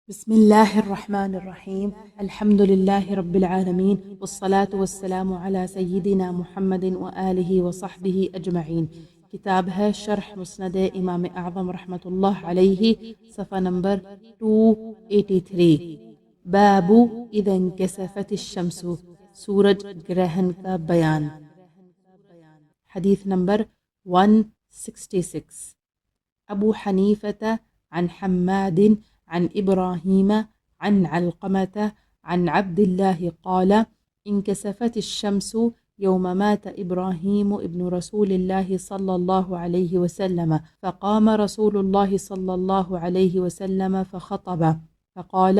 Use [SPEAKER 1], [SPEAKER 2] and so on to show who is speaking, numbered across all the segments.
[SPEAKER 1] بسم الله الرحمن الرحيم. الحمد لله رب العالمين، والصلاة والسلام على سيدنا محمد وآله وصحبه أجمعين. کتاب ہے شرح مسند امام اعظم رحمۃ اللہ علیہ، صفحہ نمبر 283. باب اذا انکسفت الشمس، سورج گرہن کا بیان. حدیث نمبر 166. ابو حنیفة عن حماد عن إبراهيم عن علقمة عن عبد الله قال: انكسفت الشمس يوم مات إبراهيم ابن رسول الله صلى الله عليه وسلم، فقام رسول الله صلى الله عليه وسلم فخطب فقال: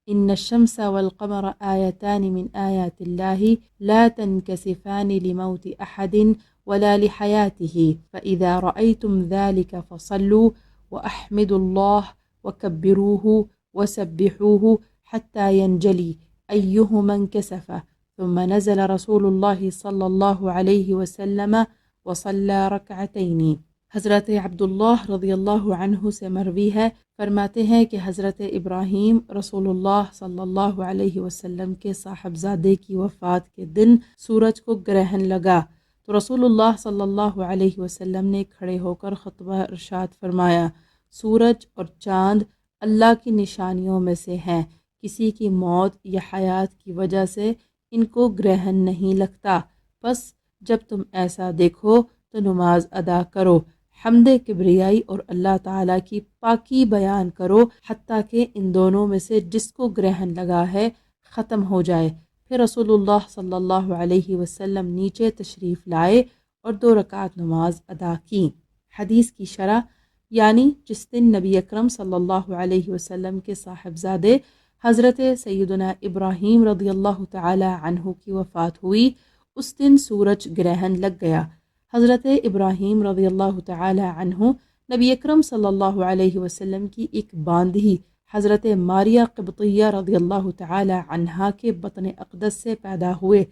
[SPEAKER 1] إن الشمس والقمر آيتان من آيات الله لا تنكسفان لموت أحد ولا لحياته، فإذا رأيتم ذلك فصلوا وأحمدوا الله وكبروه وسبحوه حتى ينجلي أيهما انكسف. ثم نزل رسول الله صلى الله عليه وسلم وصلى ركعتين. حضرت عبداللہ رضی اللہ عنہ سے مروی ہے، فرماتے ہیں کہ حضرت ابراہیم رسول اللہ صلی اللہ علیہ وسلم کے صاحبزادے کی وفات کے دن سورج کو گرہن لگا تو رسول اللہ صلی اللہ علیہ وسلم نے کھڑے ہو کر خطبہ ارشاد فرمایا: سورج اور چاند اللہ کی نشانیوں میں سے ہیں، کسی کی موت یا حیات کی وجہ سے ان کو گرہن نہیں لگتا، بس جب تم ایسا دیکھو تو نماز ادا کرو، حمد کبریائی اور اللہ تعالیٰ کی پاکی بیان کرو حتیٰ کہ ان دونوں میں سے جس کو گرہن لگا ہے ختم ہو جائے۔ پھر رسول اللہ صلی اللہ علیہ وسلم نیچے تشریف لائے اور 2 رکعت نماز ادا کی۔ حدیث کی شرح، یعنی جس دن نبی اکرم صلی اللہ علیہ وسلم کے صاحبزادے حضرت سیدنا ابراہیم رضی اللہ تعالی عنہ کی وفات ہوئی، اس دن سورج گرہن لگ گیا۔ حضرت ابراہیم رضی اللہ تعالی عنہ نبی اکرم صلی اللہ علیہ وسلم کی ایک باندھی حضرت ماریہ قبطیہ رضی اللہ تعالی عنہا کے بطن اقدس سے پیدا ہوئے۔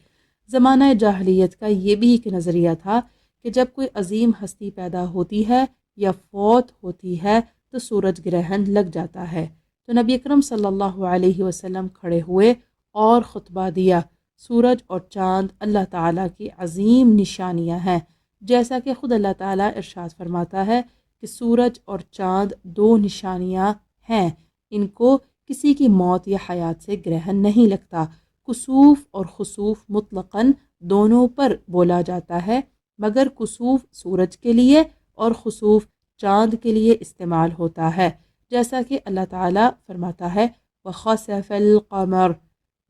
[SPEAKER 1] زمانہ جاہلیت کا یہ بھی ایک نظریہ تھا کہ جب کوئی عظیم ہستی پیدا ہوتی ہے یا فوت ہوتی ہے تو سورج گرہن لگ جاتا ہے، تو نبی اکرم صلی اللہ علیہ وسلم کھڑے ہوئے اور خطبہ دیا: سورج اور چاند اللہ تعالیٰ کی عظیم نشانیاں ہیں، جیسا کہ خود اللہ تعالیٰ ارشاد فرماتا ہے کہ سورج اور چاند 2 نشانیاں ہیں، ان کو کسی کی موت یا حیات سے گرہن نہیں لگتا۔ کسوف اور خسوف مطلقاً دونوں پر بولا جاتا ہے، مگر کسوف سورج کے لیے اور خسوف چاند کے لیے استعمال ہوتا ہے، جیسا کہ اللہ تعالیٰ فرماتا ہے: وَخَسَفَ الْقَمَرُ۔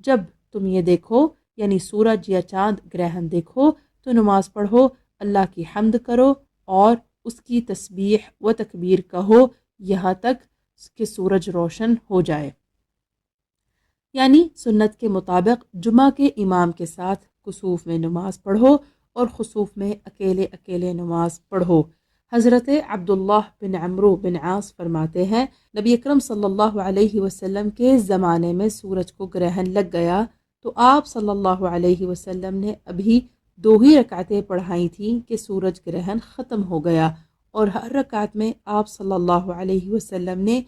[SPEAKER 1] جب تم یہ دیکھو یعنی سورج یا چاند گرہن دیکھو تو نماز پڑھو، اللہ کی حمد کرو اور اس کی تسبیح و تکبیر کہو یہاں تک کہ سورج روشن ہو جائے۔ یعنی سنت کے مطابق جمعہ کے امام کے ساتھ کسوف میں نماز پڑھو اور خسوف میں اکیلے اکیلے نماز پڑھو۔ حضرت عبداللہ بن عمرو بن عاص فرماتے ہیں، نبی اکرم صلی اللہ علیہ وسلم کے زمانے میں سورج کو گرہن لگ گیا تو آپ صلی اللہ علیہ وسلم نے ابھی 2 ہی رکعتیں پڑھائی تھیں کہ سورج گرہن ختم ہو گیا، اور ہر رکعت میں آپ صلی اللہ علیہ وسلم نے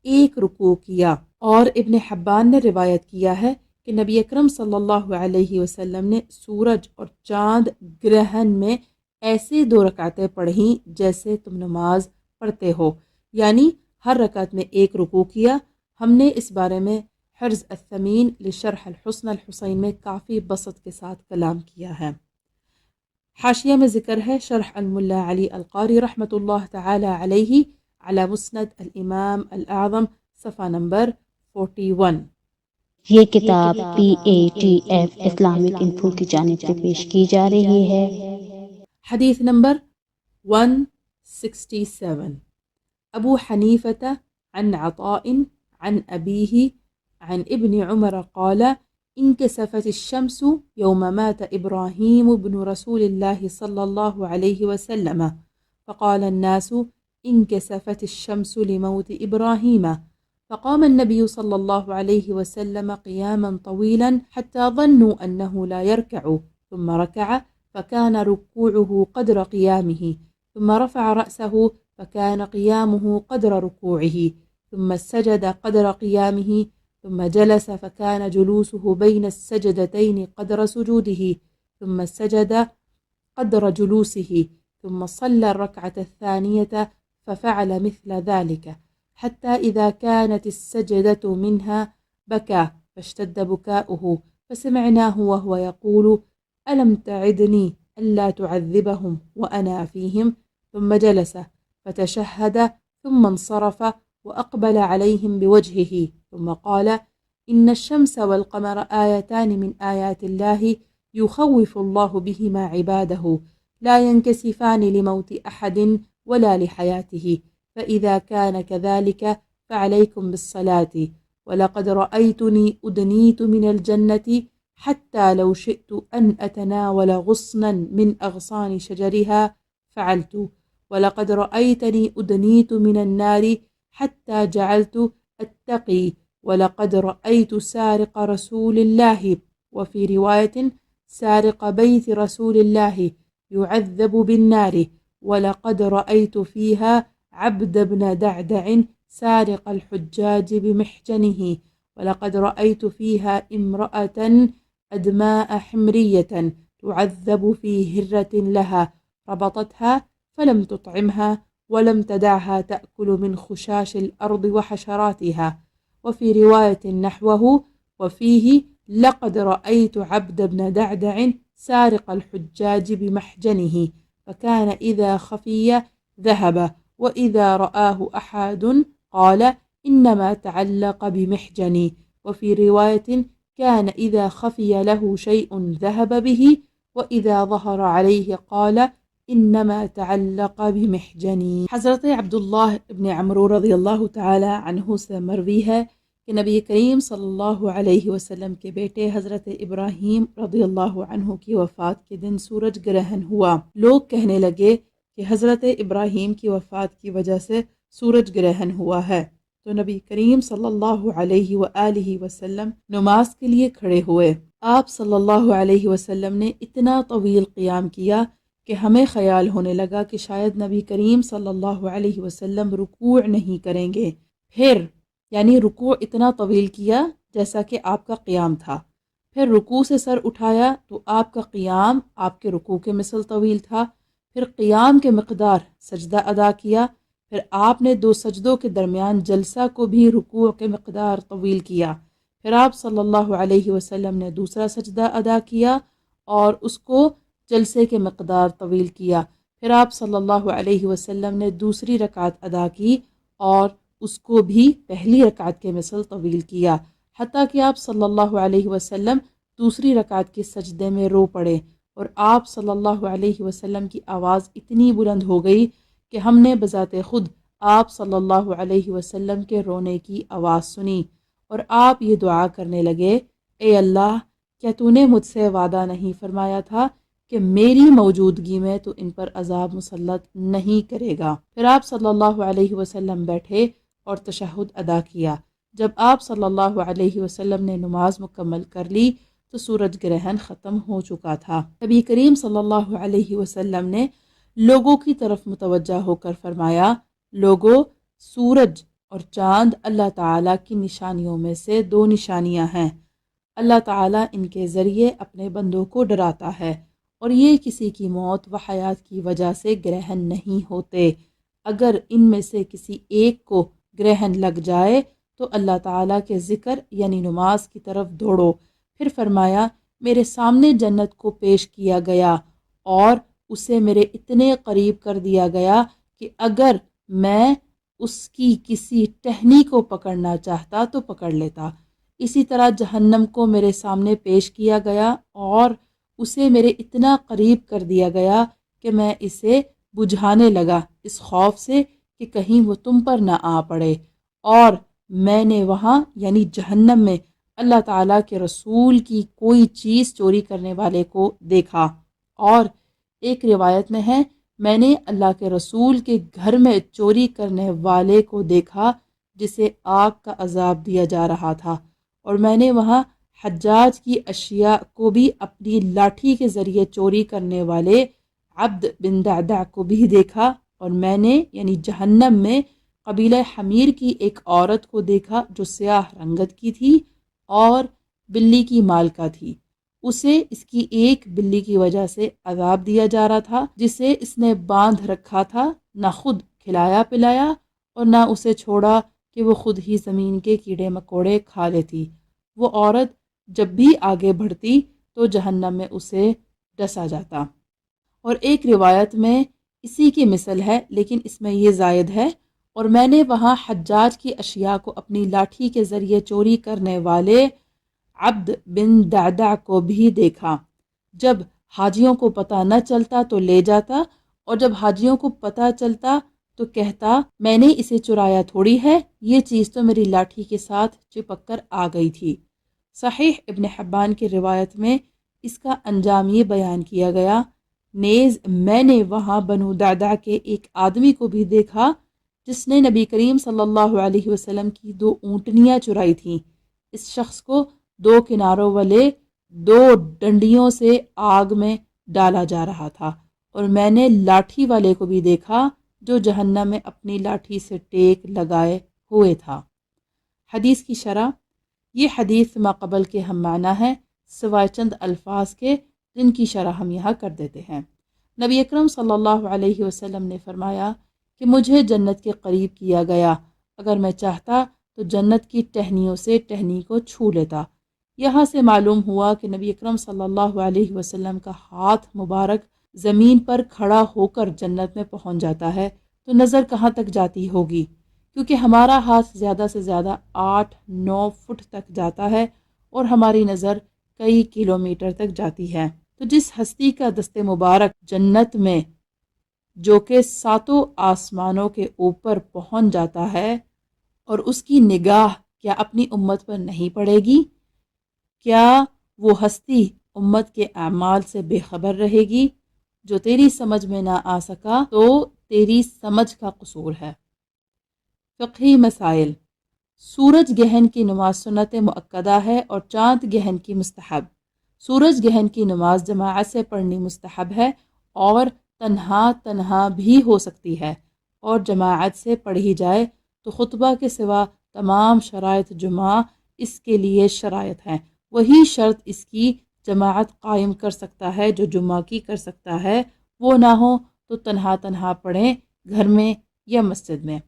[SPEAKER 1] 1 رکوع کیا۔ اور ابن حبان نے روایت کیا ہے کہ نبی اکرم صلی اللہ علیہ وسلم نے سورج اور چاند گرہن میں ایسے 2 رکعتیں پڑھیں جیسے تم نماز پڑھتے ہو، یعنی ہر رکعت میں 1 رکوع کیا۔ ہم نے اس بارے میں حرز الثمین لشرح الحسن الحسین میں کافی بسط کے ساتھ کلام کیا ہے۔ حاشیہ میں ذکر ہے شرح الملا علی القاری رحمۃ اللہ تعالی علیہ علی مسند الامام الاعظم، صفحہ نمبر 41۔
[SPEAKER 2] یہ کتاب PATF اسلامک انفو کی جانب سے پیش کی جا رہی ہے۔
[SPEAKER 1] حدیث نمبر 167. ابو حنیفة عن عطاء عن أبيه عن ابن عمر قال: انكسفت الشمس يوم مات إبراهيم بن رسول الله صلى الله عليه وسلم، فقال الناس: انكسفت الشمس لموت إبراهيم، فقام النبي صلى الله عليه وسلم قياما طويلا حتى ظنوا أنه لا يركع، ثم ركع فكان ركوعه قدر قيامه، ثم رفع رأسه فكان قيامه قدر ركوعه، ثم سجد قدر قيامه ثم جلس فكان جلوسه بين السجدتين قدر سجوده ثم سجد قدر جلوسه ثم صلى الركعة الثانية ففعل مثل ذلك حتى إذا كانت السجدة منها بكى فاشتد بكاؤه فسمعناه وهو يقول ألم تعدني ألا تعذبهم وأنا فيهم ثم جلس فتشهد ثم انصرف وأقبل عليهم بوجهه ثم قال إن الشمس والقمر آيتان من آيات الله يخوف الله بهما عباده لا ينكسفان لموت أحد ولا لحياته فإذا كان كذلك فعليكم بالصلاة ولقد رأيتني أدنيت من الجنة حتى لو شئت أن أتناول غصنا من أغصان شجرها فعلت ولقد رأيتني أدنيت من النار حتى جعلت أتقي ولقد رأيت سارق رسول الله وفي رواية سارق بيت رسول الله يعذب بالنار ولقد رأيت فيها عبد بن دعدع سارق الحجاج بمحجنه ولقد رأيت فيها امرأة أدماء حمرية تعذب في هرة لها ربطتها فلم تطعمها ولم تدعها تأكل من خشاش الأرض وحشراتها وفي رواية نحوه وفيه لقد رأيت عبد بن دعدع سارق الحجاج بمحجنه فكان إذا خفي ذهب وإذا رآه أحد قال إنما تعلق بمحجني وفي رواية كان إذا خفي له شيء ذهب به وإذا ظهر عليه قال انما تعلق بمحجنی۔ حضرت عبداللہ ابن عمرو رضی اللہ تعالی عنہ سے مروی ہے کہ نبی کریم صلی اللہ علیہ وسلم کے بیٹے حضرت ابراہیم رضی اللہ عنہ کی وفات کے دن سورج گرہن ہوا۔ لوگ کہنے لگے کہ حضرت ابراہیم کی وفات کی وجہ سے سورج گرہن ہوا ہے، تو نبی کریم صلی اللہ علیہ وآلہ وسلم نماز کے لیے کھڑے ہوئے۔ آپ صلی اللہ علیہ وسلم نے اتنا طویل قیام کیا کہ ہمیں خیال ہونے لگا کہ شاید نبی کریم صلی اللہ علیہ وسلم رکوع نہیں کریں گے، پھر یعنی رکوع اتنا طویل کیا جیسا کہ آپ کا قیام تھا، پھر رکوع سے سر اٹھایا تو آپ کا قیام آپ کے رکوع کے مثل طویل تھا، پھر قیام کے مقدار سجدہ ادا کیا، پھر آپ نے 2 سجدوں کے درمیان جلسہ کو بھی رکوع کے مقدار طویل کیا، پھر آپ صلی اللہ علیہ وسلم نے دوسرا سجدہ ادا کیا اور اس کو جلسے کے مقدار طویل کیا، پھر آپ صلی اللہ علیہ وسلم نے دوسری رکعت ادا کی اور اس کو بھی پہلی رکعت کے مثل طویل کیا، حتیٰ کہ آپ صلی اللہ علیہ وسلم دوسری رکعت کے سجدے میں رو پڑے اور آپ صلی اللہ علیہ وسلم کی آواز اتنی بلند ہو گئی کہ ہم نے بذات خود آپ صلی اللہ علیہ وسلم کے رونے کی آواز سنی اور آپ یہ دعا کرنے لگے، اے اللہ، کیا تو نے مجھ سے وعدہ نہیں فرمایا تھا کہ میری موجودگی میں تو ان پر عذاب مسلط نہیں کرے گا؟ پھر آپ صلی اللہ علیہ وسلم بیٹھے اور تشہد ادا کیا۔ جب آپ صلی اللہ علیہ وسلم نے نماز مکمل کر لی تو سورج گرہن ختم ہو چکا تھا۔ نبی کریم صلی اللہ علیہ وسلم نے لوگوں کی طرف متوجہ ہو کر فرمایا، لوگوں، سورج اور چاند اللہ تعالیٰ کی نشانیوں میں سے 2 نشانیاں ہیں۔ اللہ تعالیٰ ان کے ذریعے اپنے بندوں کو ڈراتا ہے اور یہ کسی کی موت و حیات کی وجہ سے گرہن نہیں ہوتے۔ اگر ان میں سے کسی ایک کو گرہن لگ جائے تو اللہ تعالیٰ کے ذکر یعنی نماز کی طرف دوڑو۔ پھر فرمایا، میرے سامنے جنت کو پیش کیا گیا اور اسے میرے اتنے قریب کر دیا گیا کہ اگر میں اس کی کسی ٹہنی کو پکڑنا چاہتا تو پکڑ لیتا۔ اسی طرح جہنم کو میرے سامنے پیش کیا گیا اور اسے میرے اتنا قریب کر دیا گیا کہ میں اسے بجھانے لگا اس خوف سے کہ کہیں وہ تم پر نہ آ پڑے، اور میں نے وہاں یعنی جہنم میں اللہ تعالیٰ کے رسول کی کوئی چیز چوری کرنے والے کو دیکھا، اور ایک روایت میں ہے میں نے اللہ کے رسول کے گھر میں چوری کرنے والے کو دیکھا جسے آگ کا عذاب دیا جا رہا تھا، اور میں نے وہاں حجاج کی اشیاء کو بھی اپنی لاٹھی کے ذریعے چوری کرنے والے عبد بن دعدع کو بھی دیکھا، اور میں نے یعنی جہنم میں قبیلہ حمیر کی ایک عورت کو دیکھا جو سیاہ رنگت کی تھی اور بلی کی مالکہ تھی۔ اسے اس کی ایک بلی کی وجہ سے عذاب دیا جا رہا تھا جسے اس نے باندھ رکھا تھا، نہ خود کھلایا پلایا اور نہ اسے چھوڑا کہ وہ خود ہی زمین کے کیڑے مکوڑے کھا لیتی۔ وہ عورت جب بھی آگے بڑھتی تو جہنم میں اسے ڈسا جاتا۔ اور ایک روایت میں اسی کی مثل ہے لیکن اس میں یہ زائد ہے، اور میں نے وہاں حجاج کی اشیاء کو اپنی لاٹھی کے ذریعے چوری کرنے والے عبد بن دعدع کو بھی دیکھا۔ جب حاجیوں کو پتہ نہ چلتا تو لے جاتا، اور جب حاجیوں کو پتہ چلتا تو کہتا میں نے اسے چرایا تھوڑی ہے، یہ چیز تو میری لاٹھی کے ساتھ چپک کر آ گئی تھی۔ صحیح ابن حبان کی روایت میں اس کا انجام یہ بیان کیا گیا، نیز میں نے وہاں بنو دعدع کے ایک آدمی کو بھی دیکھا جس نے نبی کریم صلی اللہ علیہ وسلم کی 2 اونٹنیاں چرائی تھیں۔ اس شخص کو 2 کناروں والے 2 ڈنڈیوں سے آگ میں ڈالا جا رہا تھا، اور میں نے لاٹھی والے کو بھی دیکھا جو جہنم میں اپنی لاٹھی سے ٹیک لگائے ہوئے تھا۔ حدیث کی شرح، یہ حدیث ما قبل کے ہم معنی ہے سوائے چند الفاظ کے جن کی شرح ہم یہاں کر دیتے ہیں۔ نبی اکرم صلی اللہ علیہ وسلم نے فرمایا کہ مجھے جنت کے قریب کیا گیا، اگر میں چاہتا تو جنت کی ٹہنیوں سے ٹہنی کو چھو لیتا۔ یہاں سے معلوم ہوا کہ نبی اکرم صلی اللہ علیہ وسلم کا ہاتھ مبارک زمین پر کھڑا ہو کر جنت میں پہنچ جاتا ہے تو نظر کہاں تک جاتی ہوگی، کیونکہ ہمارا ہاتھ زیادہ سے زیادہ 8-9 فٹ تک جاتا ہے اور ہماری نظر کئی کلومیٹر تک جاتی ہے۔ تو جس ہستی کا دست مبارک جنت میں جو کہ 7 آسمانوں کے اوپر پہنچ جاتا ہے، اور اس کی نگاہ کیا اپنی امت پر نہیں پڑے گی؟ کیا وہ ہستی امت کے اعمال سے بے خبر رہے گی؟ جو تیری سمجھ میں نہ آ سکا تو تیری سمجھ کا قصور ہے۔ فقہی مسائل۔ سورج گہن کی نماز سنت مؤکدہ ہے اور چاند گہن کی مستحب۔ سورج گہن کی نماز جماعت سے پڑھنی مستحب ہے اور تنہا بھی ہو سکتی ہے، اور جماعت سے پڑھی جائے تو خطبہ کے سوا تمام شرائط جمعہ اس کے لیے شرائط ہیں۔ وہی شرط اس کی جماعت قائم کر سکتا ہے جو جمعہ کی کر سکتا ہے، وہ نہ ہو تو تنہا پڑھیں گھر میں یا مسجد میں۔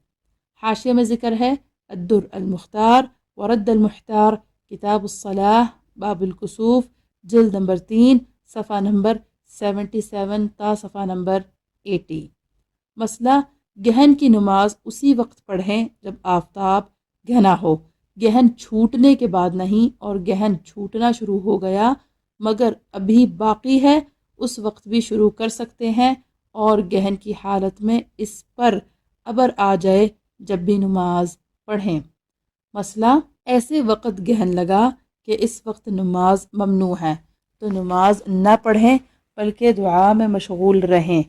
[SPEAKER 1] حاشیے میں ذکر ہے الدر المختار ورد المحتار، کتاب الصلاح، باب الکسوف، جلد نمبر 3، صفحہ نمبر 77 تا صفحہ نمبر 80۔ مسئلہ، گہن کی نماز اسی وقت پڑھیں جب آفتاب گہنا ہو، گہن چھوٹنے کے بعد نہیں، اور گہن چھوٹنا شروع ہو گیا مگر ابھی باقی ہے اس وقت بھی شروع کر سکتے ہیں، اور گہن کی حالت میں اس پر ابر آ جائے جب بھی نماز پڑھیں۔ مسئلہ، ایسے وقت گہن لگا کہ اس وقت نماز ممنوع ہے تو نماز نہ پڑھیں بلکہ دعا میں مشغول رہیں،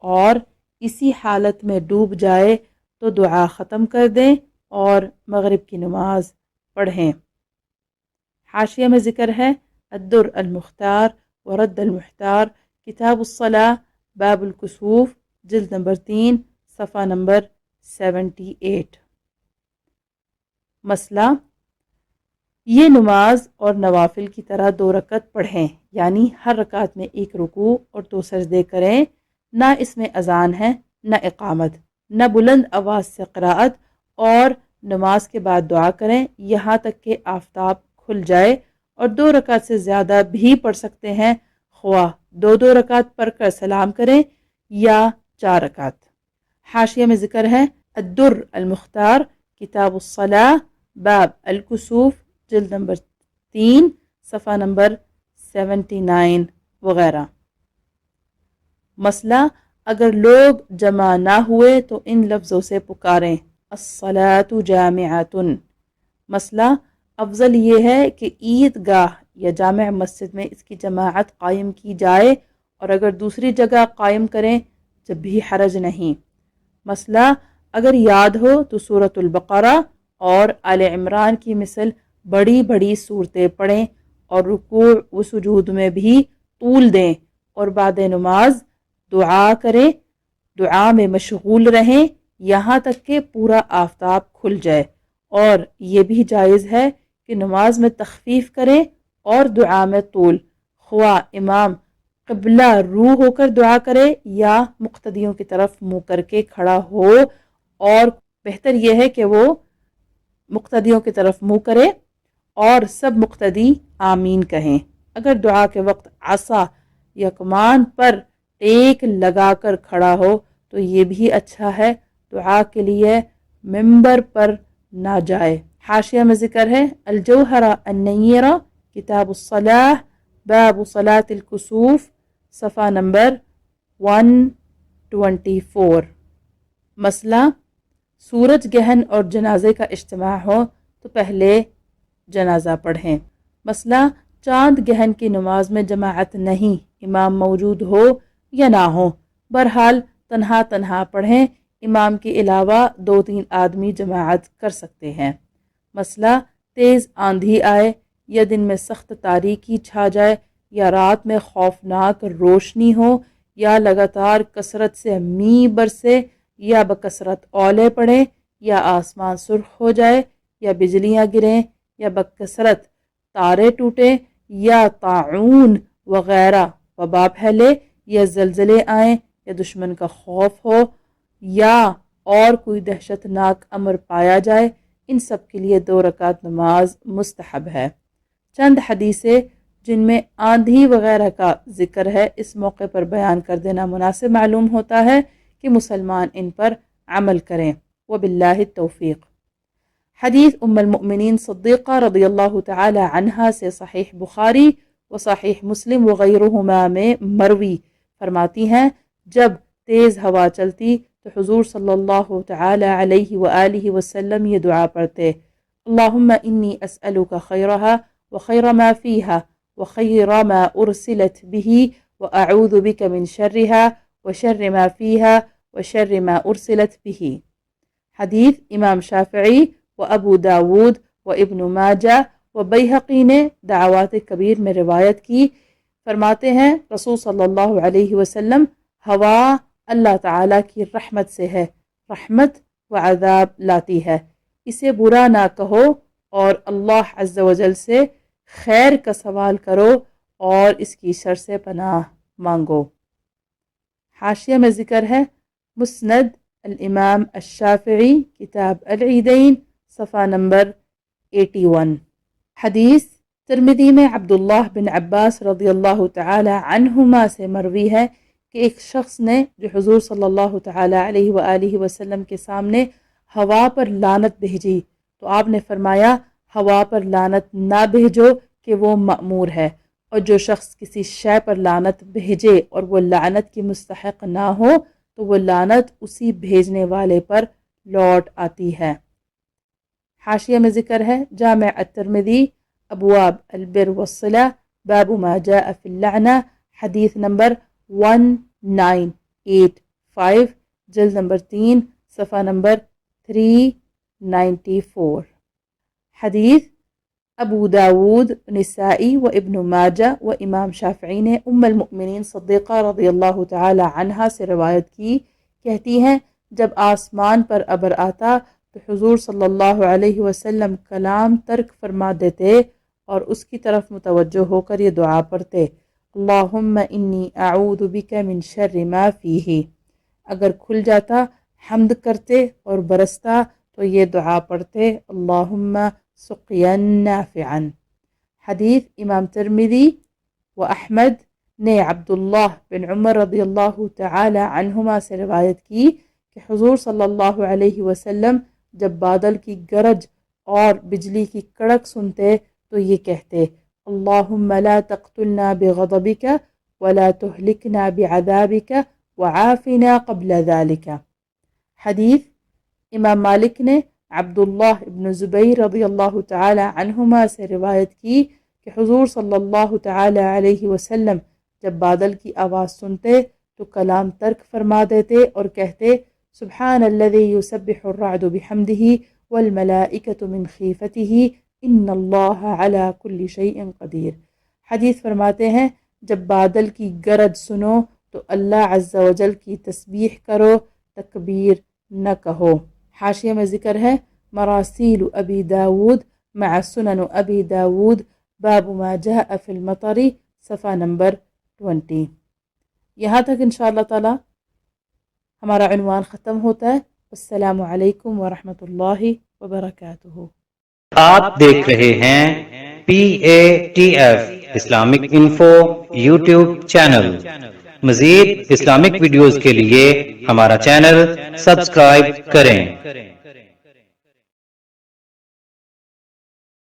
[SPEAKER 1] اور اسی حالت میں ڈوب جائے تو دعا ختم کر دیں اور مغرب کی نماز پڑھیں۔ حاشیہ میں ذکر ہے الدر المختار ورد المحتار، کتاب الصلاح، باب الکسوف، جلد نمبر 3، صفحہ نمبر 78۔ مسئلہ، یہ نماز اور نوافل کی طرح 2 رکعت پڑھیں، یعنی ہر رکعت میں 1 رکوع اور 2 سجدے کریں، نہ اس میں اذان ہے نہ اقامت، نہ بلند آواز سے قرأت، اور نماز کے بعد دعا کریں یہاں تک کہ آفتاب کھل جائے، اور 2 رکعت سے زیادہ بھی پڑھ سکتے ہیں، خواہ 2 رکعت پڑھ کر سلام کریں یا 4 رکعت۔ حاشیہ میں ذکر ہے الدر المختار، کتاب الصلاح، باب الکسوف، جلد نمبر 3، صفحہ نمبر 79 وغیرہ۔ مسئلہ، اگر لوگ جمع نہ ہوئے تو ان لفظوں سے پکاریں الصلاۃ جامعۃ۔ مسئلہ، افضل یہ ہے کہ عید گاہ یا جامع مسجد میں اس کی جماعت قائم کی جائے، اور اگر دوسری جگہ قائم کریں جب بھی حرج نہیں۔ مسئلہ، اگر یاد ہو تو سورۃ البقرہ اور آل عمران کی مثل بڑی صورتیں پڑھیں، اور رکوع و سجود میں بھی طول دیں، اور بعد نماز دعا کریں، دعا میں مشغول رہیں، یہاں تک کہ پورا آفتاب کھل جائے، اور یہ بھی جائز ہے کہ نماز میں تخفیف کریں اور دعا میں طول، خواہ امام قبلہ رو ہو کر دعا کرے یا مقتدیوں کی طرف منہ کر کے کھڑا ہو، اور بہتر یہ ہے کہ وہ مقتدیوں کی طرف منہ کرے اور سب مقتدی آمین کہیں۔ اگر دعا کے وقت عصا یا کمان پر ٹیک لگا کر کھڑا ہو تو یہ بھی اچھا ہے، دعا کے لیے ممبر پر نہ جائے۔ حاشیہ میں ذکر ہے الجوہرہ النیرہ کتاب الصلاح باب صلاة الکسوف صفحہ نمبر 124۔ مسئلہ سورج گہن اور جنازے کا اجتماع ہو تو پہلے جنازہ پڑھیں۔ مسئلہ چاند گہن کی نماز میں جماعت نہیں، امام موجود ہو یا نہ ہو، بہرحال تنہا تنہا پڑھیں، امام کے علاوہ 2-3 آدمی جماعت کر سکتے ہیں۔ مسئلہ تیز آندھی آئے یا دن میں سخت تاریکی چھا جائے یا رات میں خوفناک روشنی ہو یا لگاتار کثرت سے میںہ برسے یا بکثرت اولے پڑیں یا آسمان سرخ ہو جائے یا بجلیاں گریں یا بکثرت تارے ٹوٹیں یا طاعون وغیرہ وبا پھیلے یا زلزلے آئیں یا دشمن کا خوف ہو یا اور کوئی دہشت ناک امر پایا جائے، ان سب کے لیے 2 رکعت نماز مستحب ہے۔ چند حدیثیں جن میں آندھی وغیرہ کا ذکر ہے اس موقع پر بیان کر دینا مناسب معلوم ہوتا ہے کہ مسلمان ان پر عمل کریں، وباللہ التوفیق۔ حدیث ام المؤمنین صدیقہ رضی اللہ تعالی عنہا سے صحیح بخاری و صحیح مسلم وغیرہما میں مروی فرماتی ہیں جب تیز ہوا چلتی تو حضور صلی اللہ تعالی علیہ وآلہ وسلم یہ دعا پڑھتے: اللہم انی اسألک خیرہا وخیر ما فیہا وخیر ما ارسلت به واعوذ بک من شرہا وشر ما فیہا وشر ما ارسلت به۔ حدیث امام شافعی و ابو داود و ابن ماجہ و بیہقی نے دعوات کبیر میں روایت کی، فرماتے ہیں رسول صلی اللہ علیہ وسلم ہوا اللہ تعالیٰ کی رحمت سے ہے، رحمت و عذاب لاتی ہے، اسے برا نہ کہو اور اللہ عز و جل سے خیر کا سوال کرو اور اس کی شر سے پناہ مانگو۔ حاشیہ میں ذکر ہے مسند الامام الشافعی کتاب العیدین صفحہ نمبر 81۔ حدیث ترمذی میں عبداللہ بن عباس رضی اللہ تعالی عنہما سے مروی ہے کہ ایک شخص نے جو حضور صلی اللہ تعالی علیہ وآلہ وسلم کے سامنے ہوا پر لعنت بھیجی تو آپ نے فرمایا ہوا پر لعنت نہ بھیجو کہ وہ مأمور ہے، اور جو شخص کسی شے پر لعنت بھیجے اور وہ لعنت کی مستحق نہ ہو تو وہ لعنت اسی بھیجنے والے پر لوٹ آتی ہے۔ حاشیہ میں ذکر ہے جامع الترمذی ابواب البر والصلہ باب ما جاء فی اللعنہ، حدیث نمبر 1985، جلد نمبر 3 صفحہ نمبر 394۔ حدیث ابو داود، نسائی و ابن ماجہ و امام شافعی نے ام المؤمنین صدیقہ رضی اللہ تعالی عنہا سے روایت کی، کہتی ہیں جب آسمان پر ابر آتا تو حضور صلی اللہ علیہ وسلم کلام ترک فرما دیتے اور اس کی طرف متوجہ ہو کر یہ دعا پڑھتے: اللہم انی اعوذ بک من شر ما فیہ۔ اگر کھل جاتا حمد کرتے اور برستا تو یہ دعا پڑھتے: اللہم سقیا نافعا۔ حدیث امام ترمذی و احمد نے عبداللہ بن عمر رضی اللہ تعالی عنہما سے روایت کی کہ حضور صلی اللہ علیہ وسلم جب بادل کی گرج اور بجلی کی کڑک سنتے تو یہ کہتے: اللہم لا تقتلنا بغضبک ولا تہلکنا بعذابک وعافنا قبل ذلك۔ حدیث امام مالک نے عبداللہ ابن زبیر رضی اللہ تعالی عنہما سے روایت کی کہ حضور صلی اللہ تعالی علیہ وسلم جب بادل کی آواز سنتے تو کلام ترک فرما دیتے اور کہتے: سبحان الذی یسبح الرعد بحمدہ والملائکۃ من خیفتہ ان اللہ علی کل شیء قدیر۔ حدیث فرماتے ہیں جب بادل کی گرج سنو تو اللہ عز و جل کی تسبیح کرو، تکبیر نہ کہو۔ حاشیے میں ذکر ہے مراسیل ابی داود مع سنن ابی داود باب ما جاء فی المطر، صفحہ نمبر 20۔ یہاں تک انشاءاللہ تعالی ہمارا عنوان ختم ہوتا ہے۔ السلام علیکم ورحمۃ اللہ وبرکاتہ۔
[SPEAKER 3] آپ دیکھ رہے ہیں PATF Islamic info YouTube channel. مزید اسلامک ویڈیوز کے لیے ہمارا چینل سبسکرائب کریں۔